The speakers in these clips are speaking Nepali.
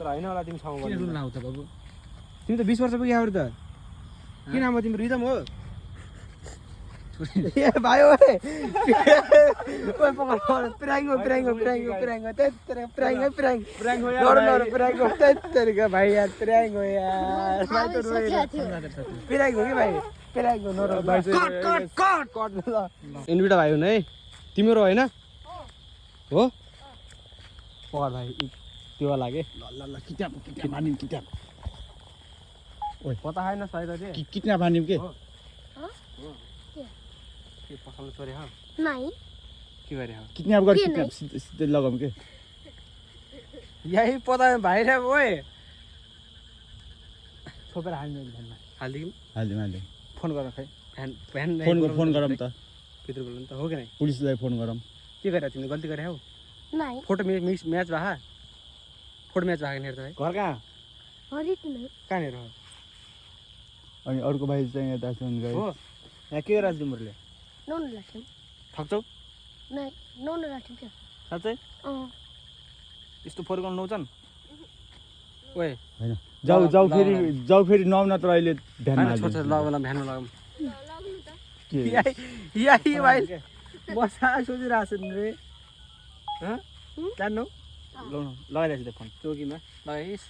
तर हैन होला तिमी ठाउँमा किन रुन लाउ त बाबु तिमी त 20 वर्ष पुग्यो आउर त किन आमा तिम्रो रिदम हो ए भाइ ओए ओए पकड प्राङ्गो तेरे प्राङ्गो हो यार प्राङ्गो तेरे भाइ यार प्राङ्गो यार भाइ त प्राङ्गो के भाइ प्राङ्गो नरो भाइ कट ल इन्भिटा भाइ हुन है तिम्रो हैन हो पकड भाइ त्यो लागे ल किताब मानिम किताब ओए पता हैन सही त कितना मानिम के के पसल सरे हा नहीं के गरे हा कितना अब किताब सीधे लगाम के यही पता है भाइ रे ओए छोपेर हाल्नु भ्यानमा हाल्दिम फोन गर खै फोन गरम त भित्र बोल्नु त हो कि नै पुलिसलाई फोन गरम के गरे तिमीले गल्ती गरे हौ नहीं फोटो म्याच भा फोटो म्याच भएको हेर्दा है घर कहाँ हरित नहीं कहाँ हेर हो अनि अर्को भाइ चाहिँ यता सँग गए यहाँ के गरे तिमीहरूले नोन लाठिम ठक्छौ नहीं नोन लाठिम क्या साँच्चै यस्तो फोहोर गर्नु नहुन्छन् ओए हैन जाऊ फेरि नौ नत्र अहिले ध्यान हैन छोड ल ल भ्यान लगाम यही भाइ बसा सोचिरहेको छु नि रे जान्नु लगाइरहेको छु फोन चौकीमा लगाइस्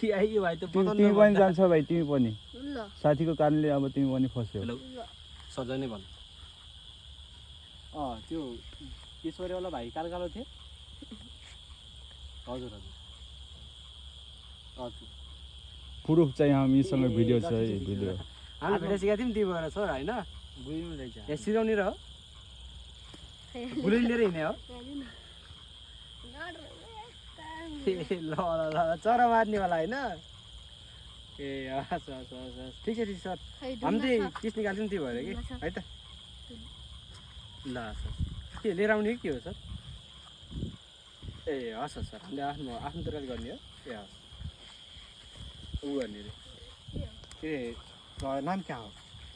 यही भाइ त तिमी पनि जान्छ भाइ तिमी पनि ल साथीको कारणले अब तिमी पनि फस्यौ सजय नै भन त्यो ईश्वरीवाला भाइ कालो कालो थिए हजुर प्रुफ चाहिँ हामीसँग भिडियो छ है भिडियो हामी भिडियो सिकाएको थियौँ त्यही भएर छोरा होइन यहाँ सिराउने र बुलिन लिएर हिँड्ने हो ल चरा मार्नेवाला होइन ए हस् ठिक छ सर हामी चाहिँ किस निकाल्छौँ त्यही भएर कि है त ल सर के लिएर आउने के हो सर ए हस् सर हामीले आफ्नो तरिकाले गर्ने हो ए हस् ऊ गर्ने रे के नाम क्या हो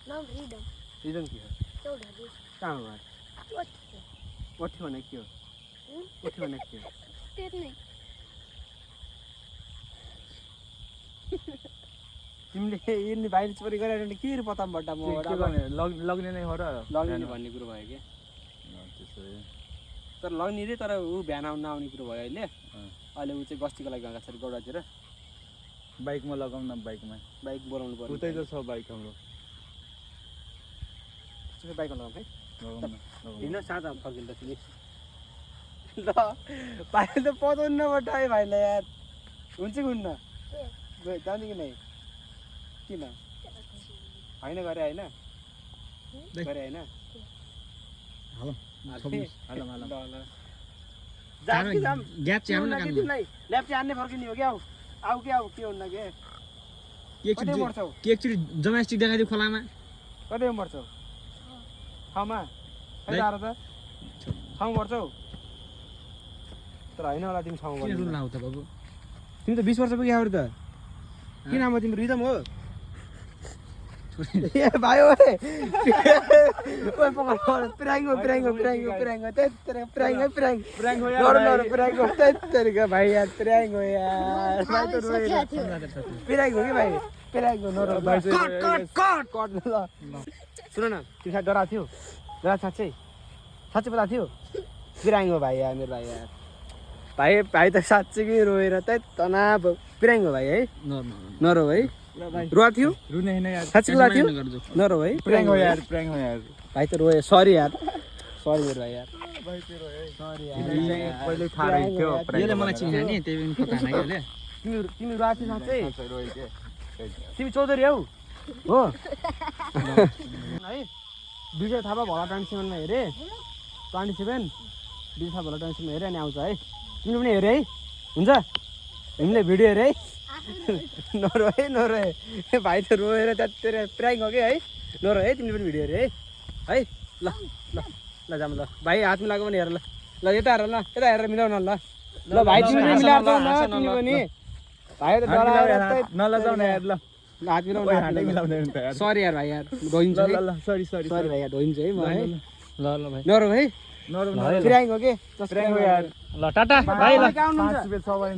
नाम रिदम रिजन के हो कहाँ हो ओठी भने के हो ओठी भने के हो तेज नहीं तिमीले यिनी बाहिर चोरी गरेर के रे पत्तामा बट्टा म लग्ने नै हो र लग्ने भन्ने कुरो भयो कि तर लग्ने रे तर ऊ बिहान आउनु नआउने कुरो भयो अहिले अहिले ऊ चाहिँ गस्तीको लागि गएको छ गौडातिर बाइकमा लगाउँ न बाइक बोलाउनु पर्यो उतै त छ बाइक हाम्रो बाइकमा लगाउँ है लगाउँ हिँड साँझ फर्किन्छ त तिमी ल भाइले त पचाउनु नबटाए भाइलाई यार हुन्छ कि हुन्न जाने कि नै किन होइन गरे होइन गरे होइन ल्याब चाहिँ हान्ने फर्किने हो क्या आऊ के हुन्न के कतै मर्छौ एकचोटि जमेस्टिक देखाइदियो खोलामा कतै मर्छौ ठाउँमा खै आएर त ठाउँ मर्छौ तर होइन होला तिमी ठाउँमा किन रुन लाउ त बाबु तिमी त 20 वर्ष पुग्यो आउर त किन आमा तिम्रो रिदम हो ए भाइ ओए पकड प्राङ्गो तेरे प्राङ्गो हो यार तेरे भाइ यार प्राङ्गो यार भाइ त प्राङ्गो के भाइ प्राङ्गो नरो कट ल सुन न तिमी साथ डरा थियो साँच्चै पता थियो प्राङ्गो भाइ यार मेरो भाइ यार भाइ त साँच्चै रोएर त तनाव प्राङ्गो भाइ है नरो है रुवा थियो रुने हैन यार साँच्चै कुरा थियो नरो है प्राङ्ग हो यार भाइ त रोए सरी यार सरी मेरो भाइ यार सरी यार पहिले थाहा थियो यसले मलाई चिन्दैन नि त्यही पनि पता छैन के तिमी रुवा थियो साँच्चै तिमी चौधरी हौ हो है विजय थापा भोला 27मा हेरे 27 विजय थापा भोला 27मा हेरे अनि आउँछ है तिमीले पनि हेरे है हुन्छ तिमीले भिडियो हेरे है नरोए भाइ त रोएर त्यतिर प्राङ्ग हो कि है नरोए है तिमीले पनि भिडियो हेरे है ल जाम ल भाइ हात मिलाएको पनि हेर ल यता हेर ल यता हेरेर मिलाउन ल भाइ तिमीले मिलाएर जाऊ न तिमी पनि भाइ त डराएर नलजाउ न यार ल हात मिलाउन सरी यार भाइ यार रोइन्छ है ल सरी भाइ यार रोइन्छ है म है ल भाइ नरो है नरुम फिराइङ हो कि प्र्याङ्क हो यार ल टाटा भाइ ल कहाँ हुनुहुन्छ? 5 रुपियाँ छ भने